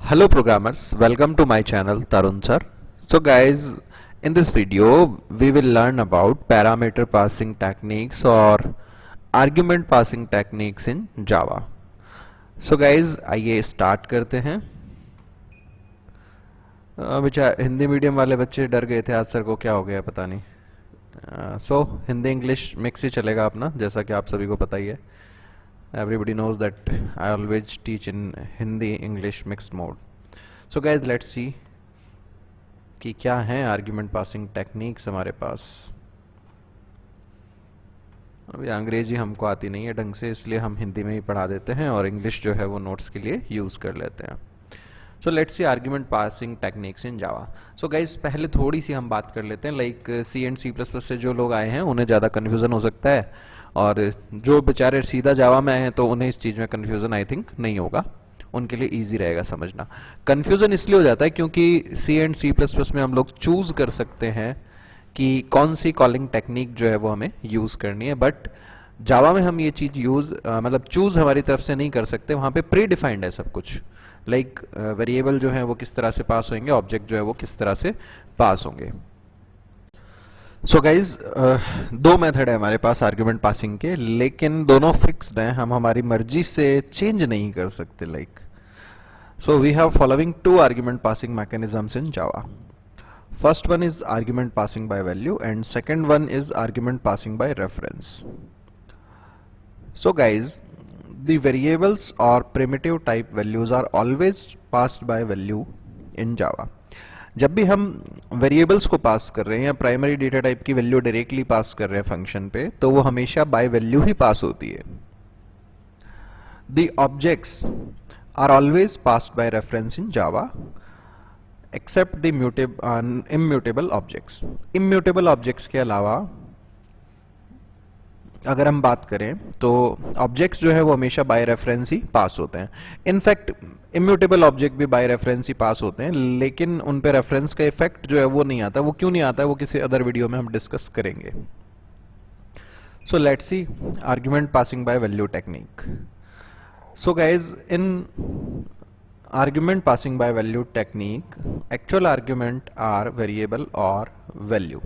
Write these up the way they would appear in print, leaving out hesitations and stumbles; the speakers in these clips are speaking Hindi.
Hello programmers, welcome to my channel Tarun sir. So guys, in this video we will learn about parameter passing techniques or argument passing techniques in Java. So guys, आइए start करते हैं। बेचारा हिंदी मीडियम वाले बच्चे डर गए थे आज सर को क्या हो गया पता नहीं। सो हिंदी इंग्लिश मिक्स ही चलेगा अपना, जैसा कि आप सभी को पता ही है। Everybody knows that I always teach in Hindi English mixed mode. So guys, let's see कि क्या है आर्ग्यूमेंट पासिंग टेक्निक्स हमारे पास। अभी अंग्रेजी हमको आती नहीं है ढंग से, इसलिए हम हिंदी में ही पढ़ा देते हैं और इंग्लिश जो है वो नोट्स के लिए यूज़ कर लेते हैं। So let's see argument passing techniques in Java. So guys पहले थोड़ी सी हम बात कर लेते हैं, like C and C plus plus से जो लोग आए हैं उन्हें ज़्यादा कन्फ्यूज़न हो सकता है, और जो बेचारे सीधा जावा में आए हैं तो उन्हें इस चीज़ में कन्फ्यूज़न आई थिंक नहीं होगा, उनके लिए इजी रहेगा समझना। कन्फ्यूज़न इसलिए हो जाता है क्योंकि सी एंड सी प्लस प्लस में हम लोग चूज़ कर सकते हैं कि कौन सी कॉलिंग टेक्निक जो है वो हमें यूज़ करनी है, बट जावा में हम ये चीज़ मतलब चूज़ हमारी तरफ से नहीं कर सकते। वहाँ पे प्री डिफाइंड है सब कुछ, लाइक वेरिएबल जो है वो किस तरह से पास होंगे, ऑब्जेक्ट जो है वो किस तरह से पास होंगे। सो गाइज दो मेथड है हमारे पास आर्ग्यूमेंट पासिंग के, लेकिन दोनों फिक्स्ड हैं, हम हमारी मर्जी से चेंज नहीं कर सकते। Like so we have following two argument passing mechanisms in Java. First one is argument passing by value and second one is argument passing by reference. So guys the variables or primitive type values are always passed by value in Java. जब भी हम वेरिएबल्स को पास कर रहे हैं या प्राइमरी डेटा टाइप की वैल्यू डायरेक्टली पास कर रहे हैं फंक्शन पे, तो वो हमेशा बाय वैल्यू ही पास होती है। The objects are always passed by reference in Java except the immutable objects. Immutable objects के अलावा अगर हम बात करें तो ऑब्जेक्ट्स जो है वो हमेशा बाय रेफरेंस ही पास होते हैं। इनफैक्ट इम्यूटेबल ऑब्जेक्ट भी बाय रेफरेंस ही पास होते हैं, लेकिन उन पे रेफरेंस का इफेक्ट जो है वो नहीं आता। वो क्यों नहीं आता है वो किसी अदर वीडियो में हम डिस्कस करेंगे। So let's see argument passing by value technique. So guys in argument passing by value technique, actual argument are variable और वैल्यू।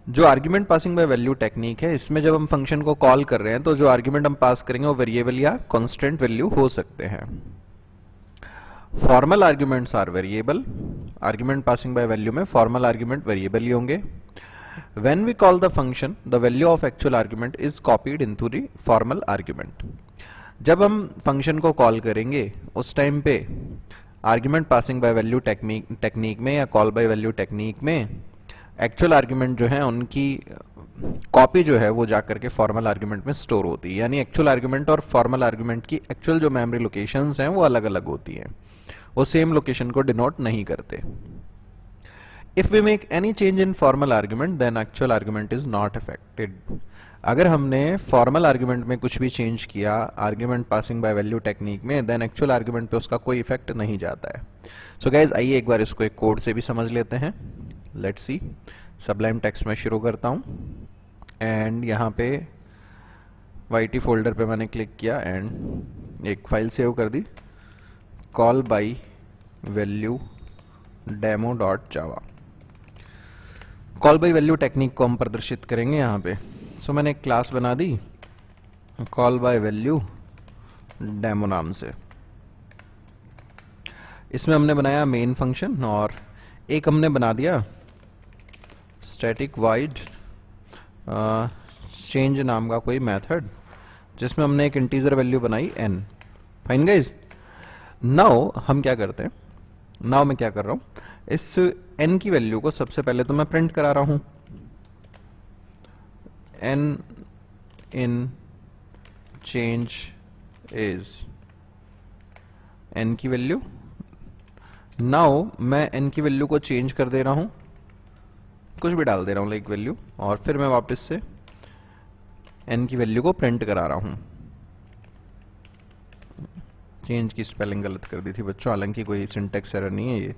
जो argument passing by value technique है, इसमें जब हम फंक्शन को कॉल कर रहे हैं तो जो आर्ग्यूमेंट हम पास करेंगे वो वेरिएबल या कांस्टेंट वैल्यू हो सकते हैं। Formal arguments are variable. Argument passing by value में फॉर्मल आर्ग्यूमेंट वेरिएबल ही होंगे। When we call the function, the value of actual argument is copied into the formal argument. जब हम फंक्शन को कॉल करेंगे उस टाइम पे argument passing by value technique में या कॉल बाय वैल्यू टेक्निक में एक्चुअल आर्ग्यूमेंट जो है उनकी कॉपी जो है वो जाकर के फॉर्मल आर्ग्यूमेंट में स्टोर होती है। यानी एक्चुअल आर्ग्यूमेंट और फॉर्मल आर्ग्यूमेंट की एक्चुअल जो मेमोरी लोकेशंस हैं वो अलग अलग होती हैं, वो सेम लोकेशन को डिनोट नहीं करते। If we make any change in formal argument then actual argument is not affected. अगर हमने फॉर्मल आर्ग्यूमेंट में कुछ भी चेंज किया argument passing by value technique में, देन एक्चुअल आर्ग्यूमेंट पे उसका कोई इफेक्ट नहीं जाता है। सो गाइज आइए एक बार इसको एक कोड से भी समझ लेते हैं। लेट्स सी, सबलाइम टेक्स्ट में शुरू करता हूँ एंड यहाँ पे YT फोल्डर पे मैंने क्लिक किया एंड एक फाइल सेव कर दी, call by value demo dot Java. Call by value technique को हम प्रदर्शित करेंगे यहाँ पे। सो मैंने एक क्लास बना दी कॉल बाय वैल्यू डेमो नाम से। इसमें हमने बनाया मेन फंक्शन और एक हमने बना दिया स्टैटिक वाइड चेंज नाम का कोई मेथड, जिसमें हमने एक इंटीजर वैल्यू बनाई n। फाइन गाइज, नाउ हम क्या करते हैं, नाउ मैं क्या कर रहा हूं, इस n की वैल्यू को सबसे पहले तो मैं प्रिंट करा रहा हूं n in change is n की वैल्यू। नाउ मैं n की वैल्यू को चेंज कर दे रहा हूं, कुछ भी डाल दे रहा हूं लाइक वैल्यू, और फिर मैं वापस से n की वैल्यू को प्रिंट करा रहा हूं। चेंज की स्पेलिंग गलत कर दी थी बच्चों, हालांकि कोई सिंटेक्स एरर नहीं है, ये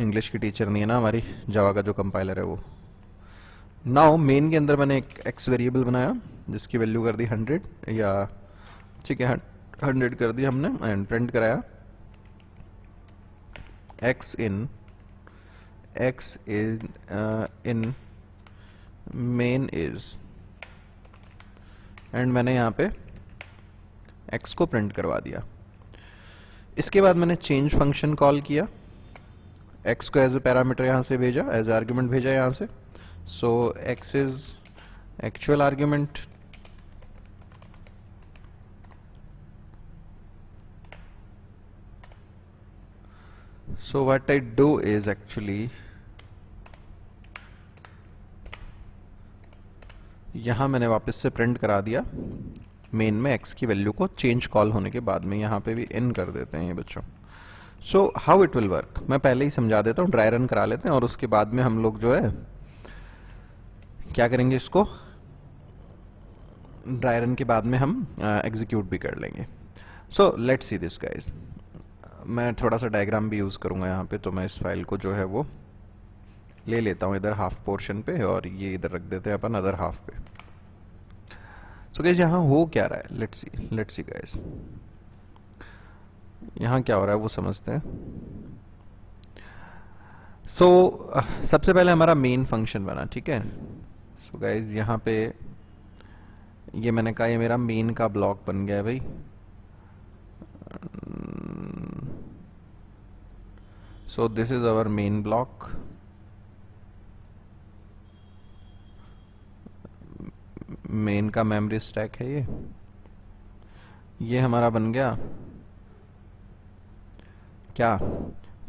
इंग्लिश की टीचर नहीं है ना हमारी, जावा का जो कंपाइलर है वो। नाउ मेन के अंदर मैंने एक x वेरिएबल बनाया जिसकी वैल्यू कर दी 100, या ठीक है 100 कर दी हमने एंड प्रिंट कराया x in main is, and मैंने यहाँ पे x को प्रिंट करवा दिया। इसके बाद मैंने चेंज फंक्शन कॉल किया, x को एज ए पैरामीटर यहाँ से भेजा, एज ए आर्ग्यूमेंट भेजा यहाँ से। सो x is actual argument, so what I do is actually यहाँ मैंने वापस से प्रिंट करा दिया मेन में x की वैल्यू को चेंज कॉल होने के बाद में, यहाँ पे भी in कर देते हैं ये बच्चों। So how it will work मैं पहले ही समझा देता हूँ, ड्राई रन करा लेते हैं और उसके बाद में हम लोग जो है क्या करेंगे, इसको ड्राई रन के बाद में हम एग्जीक्यूट भी कर लेंगे। सो लेट्स सी दिस गाइस, मैं थोड़ा सा डायग्राम भी यूज़ करूँगा यहाँ पे, तो मैं इस फाइल को जो है वो ले लेता हूँ इधर हाफ पोर्शन पे और ये इधर रख देते हैं अपन अदर हाफ पे। सो गाइस यहाँ हो क्या रहा है, लेट्स सी गाइस, यहाँ क्या हो रहा है वो समझते हैं। सो सबसे पहले हमारा मेन फंक्शन बना, ठीक है। सो गाइस यहाँ पे ये मैंने कहा ये मेरा मेन का ब्लॉक बन गया है भाई। So this is our main block, main का मेमोरी स्टैक है ये हमारा बन गया क्या,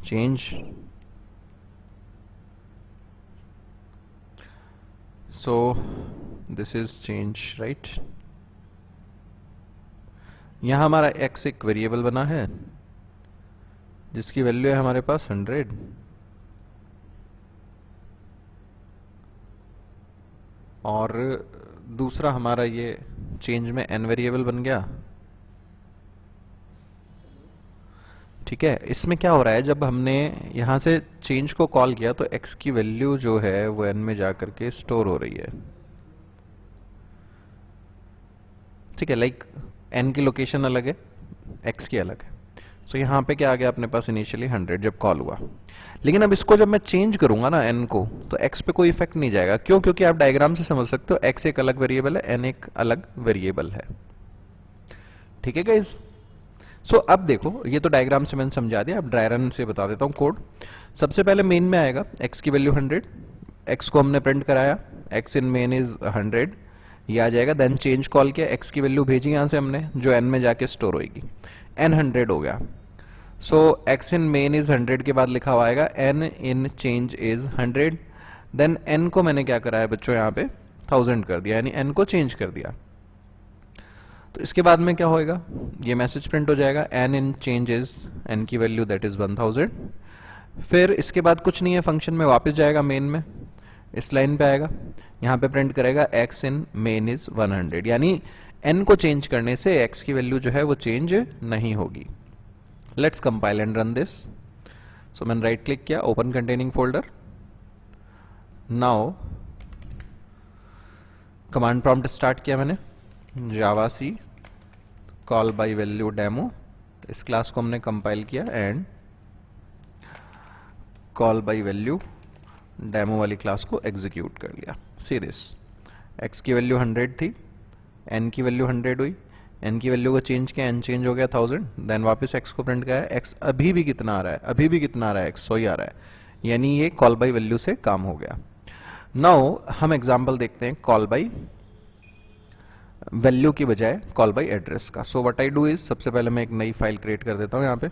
change. So this is change right. यहां हमारा x एक वेरिएबल बना है जिसकी वैल्यू है हमारे पास 100, और दूसरा हमारा ये चेंज में n वेरिएबल बन गया, ठीक है। इसमें क्या हो रहा है, जब हमने यहां से चेंज को कॉल किया तो x की वैल्यू जो है वो n में जाकर के स्टोर हो रही है, ठीक है। लाइक n की लोकेशन अलग है, x की अलग है। सो यहाँ पे क्या आ गया अपने पास इनिशियली 100 जब कॉल हुआ, लेकिन अब इसको जब मैं चेंज करूंगा ना n को, तो x पे कोई इफेक्ट नहीं जाएगा। क्यों? क्योंकि आप डायग्राम से समझ सकते हो x एक अलग वेरिएबल है, n एक अलग वेरिएबल है, ठीक है गाइस। सो अब देखो, ये तो डायग्राम से मैंने समझा दिया, अब ड्राई रन से बता देता हूँ कोड। सबसे पहले मेन में आएगा x की वैल्यू 100, x को हमने प्रिंट कराया, x इन मेन इज 100, ये आ जाएगा। देन चेंज कॉल किया, x की वैल्यू भेजी यहाँ से हमने जो n में जाके स्टोर होगी, n 100 हो गया। So x in main is 100 के बाद लिखा हुआ आएगा n in change is 100। Then n को मैंने क्या करा है बच्चों, यहाँ पे 1000 कर दिया, यानी n को चेंज कर दिया। तो इसके बाद में क्या होएगा, ये मैसेज प्रिंट हो जाएगा n in change is, n की वैल्यू दैट इज 1000। फिर इसके बाद कुछ नहीं है, फंक्शन में वापस जाएगा मेन में, इस लाइन पे आएगा, यहाँ पे प्रिंट करेगा x इन मेन इज 100, यानी n को चेंज करने से x की वैल्यू जो है वो चेंज नहीं होगी। Let's compile and run this. So मैंने राइट क्लिक किया, open containing folder. Now command prompt start किया मैंने, Java c call by value demo, इस क्लास को हमने कंपाइल किया and call by value demo वाली क्लास को एग्जीक्यूट कर लिया। सी दिस, x की वैल्यू 100 थी, n की वैल्यू 100 हुई, n की वैल्यू को चेंज किया, n चेंज हो गया 1000, देन वापस x को प्रिंट किया, x अभी भी कितना आ रहा है, अभी भी कितना आ रहा है, x 100 ही आ रहा है, यानी ये कॉल बाय वैल्यू से काम हो गया। नाउ हम एग्जांपल देखते हैं कॉल बाय वैल्यू की बजाय कॉल बाय एड्रेस का। So what I do is, सबसे पहले मैं एक नई फाइल क्रिएट कर देता हूं यहाँ पे।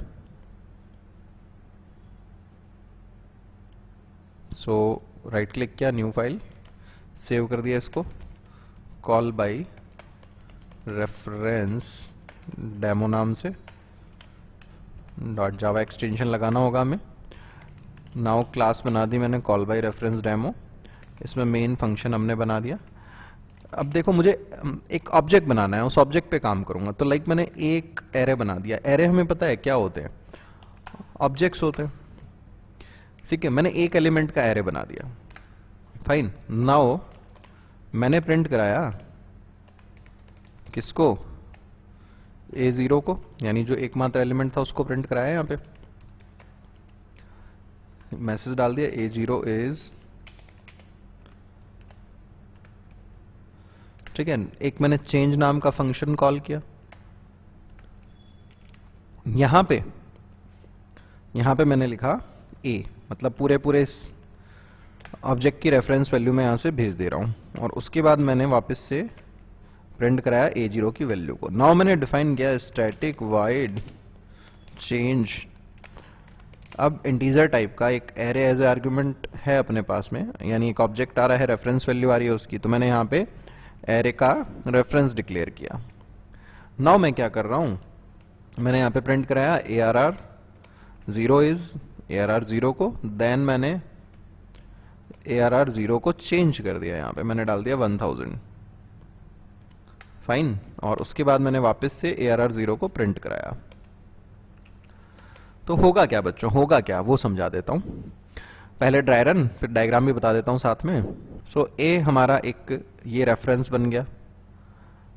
सो राइट क्लिक किया, न्यू फाइल, सेव कर दिया इसको, कॉल बाय रेफरेंस डेमो नाम से, .java एक्सटेंशन लगाना होगा हमें। नाउ क्लास बना दी मैंने कॉल बाय रेफरेंस डेमो, इसमें मेन फंक्शन हमने बना दिया। अब देखो मुझे एक ऑब्जेक्ट बनाना है, उस ऑब्जेक्ट पे काम करूंगा, तो लाइक मैंने एक एरे बना दिया। एरे हमें पता है क्या होते हैं, ऑब्जेक्ट्स होते हैं, ठीक है। मैंने एक एलिमेंट का एरे बना दिया, फाइन। नाउ मैंने प्रिंट कराया किसको, A0 को, यानी जो एकमात्र एलिमेंट था उसको प्रिंट कराया यहाँ पे। मैसेज डाल दिया A0 इज, ठीक है। एक मैंने चेंज नाम का फंक्शन कॉल किया। यहां पे मैंने लिखा A, मतलब पूरे पूरे इस ऑब्जेक्ट की रेफरेंस वैल्यू मैं यहां से भेज दे रहा हूं, और उसके बाद मैंने वापस से प्रिंट कराया A0 की वैल्यू को। नाउ मैंने डिफाइन किया स्टैटिक वाइड चेंज। अब इंटीजर टाइप का एक एरे एज ए आर्ग्यूमेंट है अपने पास में, यानी एक ऑब्जेक्ट आ रहा है, रेफरेंस वैल्यू आ रही है उसकी, तो मैंने यहाँ पे एरे का रेफरेंस डिक्लेयर किया। नाउ मैं क्या कर रहा हूँ, मैंने यहाँ पे प्रिंट कराया ARR 0 इज ARR 0 को, देन मैंने ARR 0 को चेंज कर दिया, यहाँ पे मैंने डाल दिया 1000, फाइन। और उसके बाद मैंने वापस से ARR 0 को प्रिंट कराया। तो होगा क्या बच्चों, होगा क्या वो समझा देता हूं। पहले ड्राई रन, फिर डायग्राम भी बता देता हूं साथ में। सो A हमारा एक ये रेफरेंस बन गया,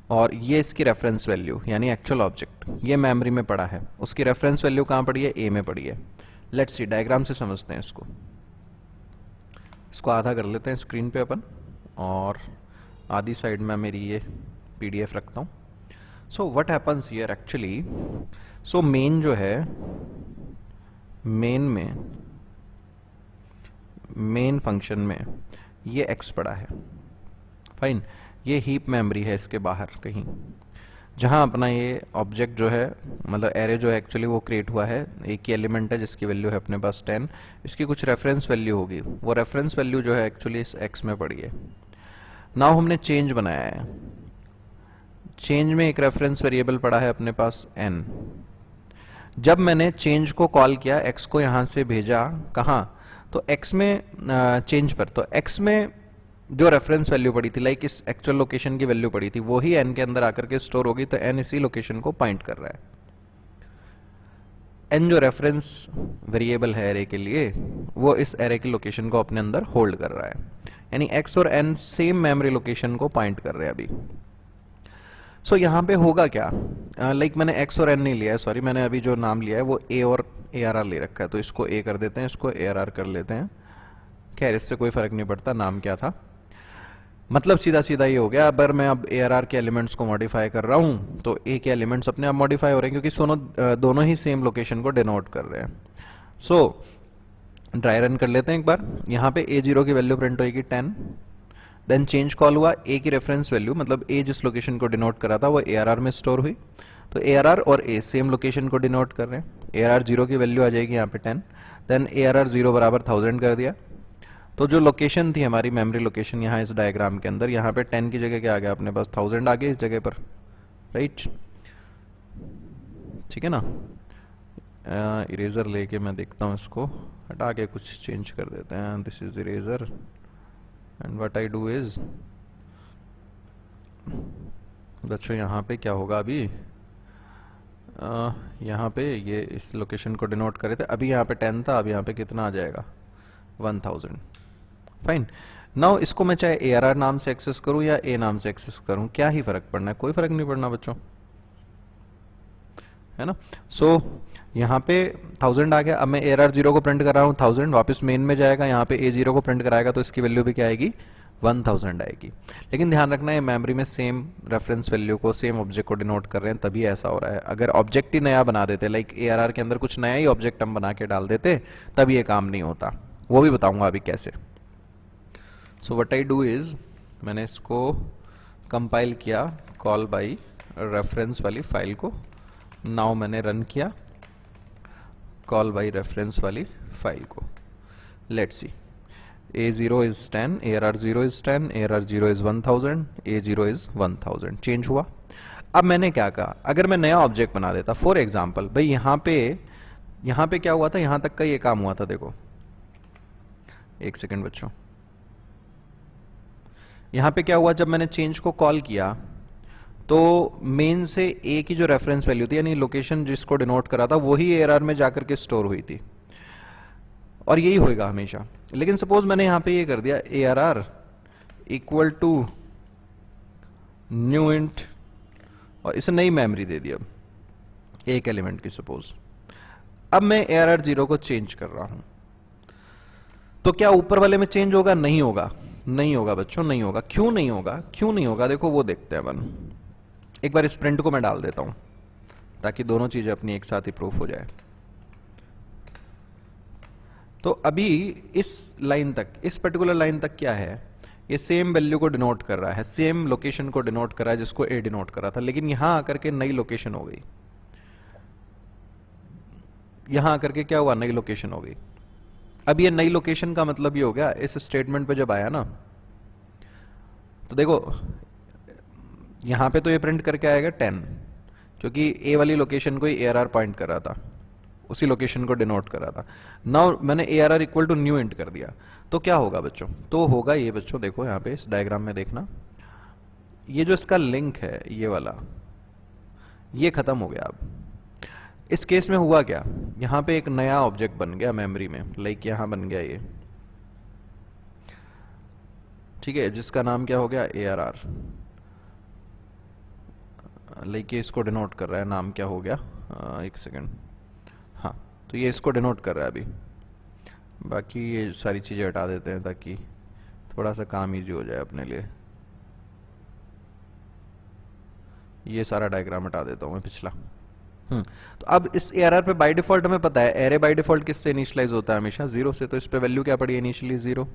और ये इसकी रेफरेंस वैल्यू यानी एक्चुअल ऑब्जेक्ट ये मेमोरी में पड़ा है, उसकी रेफरेंस वैल्यू कहां पड़ी है, A में पड़ी है। लेट्स सी, डायग्राम से समझते हैं इसको आधा कर लेते हैं स्क्रीन पे अपन, और आधी साइड में मेरी ये PDF रखता हूं। So what happens here actually, so main जो है, मेन फंक्शन में ये x पड़ा है, फाइन। ये हीप मेमोरी है इसके बाहर कहीं, जहां अपना ये ऑब्जेक्ट जो है, मतलब एरे जो है एक्चुअली वो क्रिएट हुआ है। एक ही एलिमेंट है जिसकी वैल्यू है अपने पास 10, इसकी कुछ रेफरेंस वैल्यू होगी, वो रेफरेंस वैल्यू जो है एक्चुअली इस x में पड़ी है। नाउ हमने चेंज बनाया है, चेंज में एक रेफरेंस वेरिएबल पड़ा है अपने पास n। जब मैंने चेंज को कॉल किया, x को यहां से भेजा कहां, तो x में चेंज पर, तो x में जो रेफरेंस वैल्यू पड़ी थी, लाइक इस एक्चुअल लोकेशन की वैल्यू पड़ी थी, वो ही n के अंदर आकर के स्टोर होगी, तो n इसी लोकेशन को पॉइंट कर रहा है। n जो रेफरेंस वेरिएबल है एरे के लिए, वो इस एरे की लोकेशन को अपने अंदर होल्ड कर रहा है, यानी x और n सेम मेमोरी लोकेशन को पॉइंट कर रहे हैं अभी। सो यहाँ पे होगा क्या, लाइक मैंने x और n नहीं लिया है, सॉरी, मैंने अभी जो नाम लिया है वो A और ARR ले रखा है, तो इसको A कर देते हैं, इसको ARR कर लेते हैं। खैर इससे कोई फर्क नहीं पड़ता नाम क्या था, मतलब सीधा सीधा ये हो गया। अगर मैं अब ARR के एलिमेंट्स को मॉडिफाई कर रहा हूँ, तो A के एलिमेंट्स अपने आप मॉडिफाई हो रहे हैं, क्योंकि दोनों ही सेम लोकेशन को डिनोट कर रहे हैं। सो ड्राई रन कर लेते हैं एक बार। यहाँ पे A0 की वैल्यू प्रिंट होगी 10, देन चेंज कॉल हुआ, A की रेफरेंस वैल्यू, मतलब A जिस लोकेशन को डिनोट करा था वो ARR में स्टोर हुई, तो ARR और A सेम लोकेशन को डिनोट कर रहे हैं। ARR 0 की वैल्यू आ जाएगी यहाँ पे 10, देन ARR 0 बराबर 1000 कर दिया। तो जो लोकेशन थी हमारी मेमोरी लोकेशन यहाँ इस डायग्राम के अंदर, यहाँ पे 10 की जगह क्या आ गया अपने पास, 1000 आ गया इस जगह पर, राइट, ठीक है ना। इरेजर लेके मैं देखता हूँ, इसको हटा के कुछ चेंज कर देते हैं। This is eraser, and what I do is, बच्चों यहाँ पे क्या होगा अभी, यहाँ पे ये इस लोकेशन को डिनोट करे थे, अभी यहाँ पे 10 था, अब यहाँ पे कितना आ जाएगा 1000, फाइन। नाउ इसको मैं चाहे ARR नाम से एक्सेस करूं या A नाम से एक्सेस करूं, क्या ही फर्क पड़ना है, कोई फर्क नहीं पड़ना बच्चों, है ना। सो यहाँ पे 1000 आ गया, अब मैं ARR 0 को प्रिंट कर रहा हूँ, 1000 वापस मेन में जाएगा, यहाँ पे A0 को प्रिंट कराएगा, तो इसकी वैल्यू भी क्या आएगी, 1000 आएगी। लेकिन ध्यान रखना है मेमोरी में सेम रेफरेंस वैल्यू को, सेम ऑब्जेक्ट को डिनोट कर रहे हैं, तभी ऐसा हो रहा है। अगर ऑब्जेक्ट ही नया बना देते, लाइक ARR के अंदर कुछ नया ही ऑब्जेक्ट हम बना के डाल देते, तब ये काम नहीं होता, वो भी बताऊंगा अभी कैसे। So what I do is, मैंने इसको कंपाइल किया कॉल बाई रेफरेंस वाली फाइल को, नाउ मैंने रन किया कॉल बाई रेफरेंस वाली फाइल को। Let's see, A0 is 10, ARR 0 is 10, ARR 0 is 1000, A0 is 1000, change हुआ। अब मैंने क्या कहा, अगर मैं नया ऑब्जेक्ट बना देता, फॉर एग्जाम्पल भाई यहाँ पे क्या हुआ था, यहां तक का ये काम हुआ था, देखो एक सेकेंड बच्चों, यहां पे क्या हुआ, जब मैंने चेंज को कॉल किया तो मेन से A की जो रेफरेंस वैल्यू थी, यानी लोकेशन जिसको डिनोट करा था, वही ARR में जाकर के स्टोर हुई थी, और यही होएगा हमेशा। लेकिन सपोज मैंने यहां पे ये कर दिया ARR equal to new int, और इसे नई मेमोरी दे दी अब एक एलिमेंट की, सपोज अब मैं ARR 0 को चेंज कर रहा हूं, तो क्या ऊपर वाले में चेंज होगा? नहीं होगा, नहीं होगा बच्चों, नहीं होगा। क्यों नहीं होगा? क्यों नहीं होगा देखो वो देखते हैं अपन। एक बार इस प्रिंट को मैं डाल देता हूं ताकि दोनों चीजें अपनी एक साथ ही प्रूफ हो जाए। तो अभी इस लाइन तक, इस पर्टिकुलर लाइन तक क्या है, ये सेम वैल्यू को डिनोट कर रहा है, सेम लोकेशन को डिनोट कर रहा है जिसको ए डिनोट कर रहा था, लेकिन यहां आकर के नई लोकेशन हो गई। यहां आकर के क्या हुआ? नई लोकेशन हो गई। अब ये नई लोकेशन का मतलब ये हो गया, इस स्टेटमेंट पे जब आया ना, तो देखो यहां पे तो ये प्रिंट करके आएगा 10, क्योंकि ए वाली लोकेशन को ही ARR पॉइंट कर रहा था, उसी लोकेशन को डिनोट कर रहा था। नाउ मैंने ARR equal to new int कर दिया, तो क्या होगा बच्चों? तो होगा ये बच्चों, देखो यहाँ पे इस डायग्राम में देखना, ये जो इसका लिंक है ये वाला, ये खत्म हो गया। अब इस केस में हुआ क्या, यहाँ पे एक नया ऑब्जेक्ट बन गया मेमोरी में, लाइक यहाँ बन गया ये, ठीक है, जिसका नाम क्या हो गया? ARR। लाइक ये इसको डिनोट कर रहा है, नाम क्या हो गया? एक सेकेंड, हाँ, तो ये इसको डिनोट कर रहा है अभी। बाकी ये सारी चीज़ें हटा देते हैं ताकि थोड़ा सा काम इजी हो जाए अपने लिए। ये सारा डायग्राम हटा देता हूँ मैं पिछला। तो अब इस ARR पे बाय डिफॉल्ट हमें पता है, एरे बाय डिफॉल्ट किससे इनिशियलाइज होता है? हमेशा 0 से। तो इस पे वैल्यू क्या पड़ी? इनिशियली 0।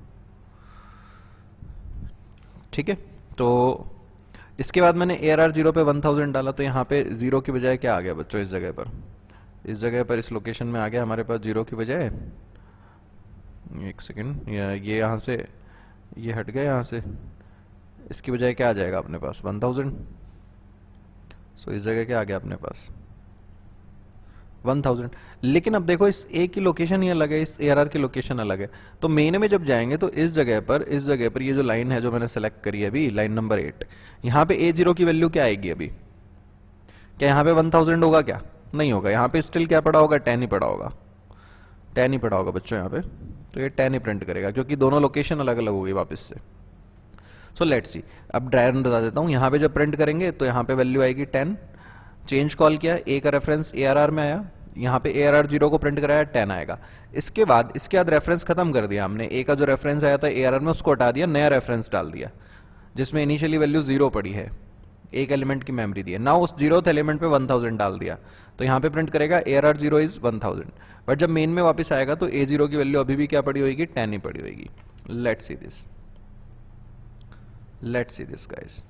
ठीक है, तो इसके बाद मैंने ARR 0 पे 1000 डाला, तो यहाँ पे 0 की बजाय क्या आ गया बच्चों? इस जगह पर, इस जगह पर, इस लोकेशन में आ गया हमारे पास 0 की बजाय, एक सेकेंड, ये यहाँ से ये हट गया, यहाँ से इसकी बजाय क्या आ जाएगा अपने पास? 1000। सो इस जगह क्या आ गया अपने पास? 1000। लेकिन अब देखो इस ए की लोकेशन ही अलग है, इस ARR की लोकेशन अलग है। तो मेन में जब जाएंगे तो इस जगह पर ये जो लाइन है जो मैंने सेलेक्ट करी है अभी, लाइन नंबर 8, यहाँ पे A0 की वैल्यू क्या आएगी अभी? क्या यहाँ पे 1000 होगा? क्या नहीं होगा। यहाँ पे स्टिल क्या पड़ा होगा? 10 ही पड़ा होगा, 10 ही पड़ा होगा बच्चों यहाँ पे। तो ये 10 ही प्रिंट करेगा क्योंकि दोनों लोकेशन अलग अलग होगी वापस से। सो लेट्स सी, अब ड्राइवर बता देता हूँ। यहाँ पे जब प्रिंट करेंगे तो यहाँ पे वैल्यू आएगी 10, चेंज कॉल किया, ए का रेफरेंस ARR में आया, यहाँ पे ARR 0 को प्रिंट कराया, 10 आएगा। इसके बाद रेफरेंस खत्म कर दिया हमने, ए का जो रेफरेंस आया था ARR में उसको हटा दिया, नया रेफरेंस डाल दिया जिसमें इनिशियली वैल्यू 0 पड़ी है, एक एलिमेंट की मेमोरी दी है। नाउ उस 0th एलिमेंट पे 1000 डाल दिया, तो यहाँ पे प्रिंट करेगा ARR 0 इज 1000। बट जब मेन में वापस आएगा तो A0 की वैल्यू अभी भी क्या पड़ी होगी? 10 ही पड़ी होगी। Let's see this, let's see this guys.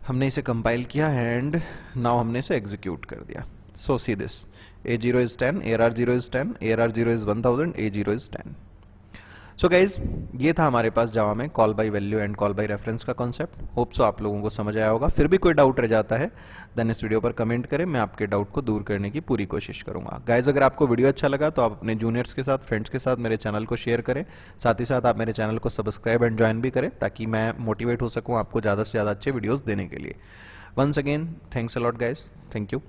हमने इसे कंपाइल किया एंड नाउ हमने इसे एग्जीक्यूट कर दिया। So see this, A0 is 10, ARR 0 is 10, ARR 0 is 1000, A0 is 10। So guys, ये था हमारे पास जावा में call by value and call by reference का कॉन्सेप्ट। होप सो आप लोगों को समझ आया होगा। फिर भी कोई डाउट रह जाता है देन इस वीडियो पर कमेंट करें, मैं आपके डाउट को दूर करने की पूरी कोशिश करूंगा। गाइज, अगर आपको वीडियो अच्छा लगा तो आप अपने जूनियर्स के साथ, फ्रेंड्स के साथ मेरे चैनल को शेयर करें। साथ ही साथ आप मेरे चैनल को सब्सक्राइब एंड ज्वाइन भी करें ताकि मैं मोटिवेट हो सकूँ आपको ज़्यादा से ज़्यादा अच्छे वीडियोज़ देने के लिए। Once again thanks a lot guys, thank you.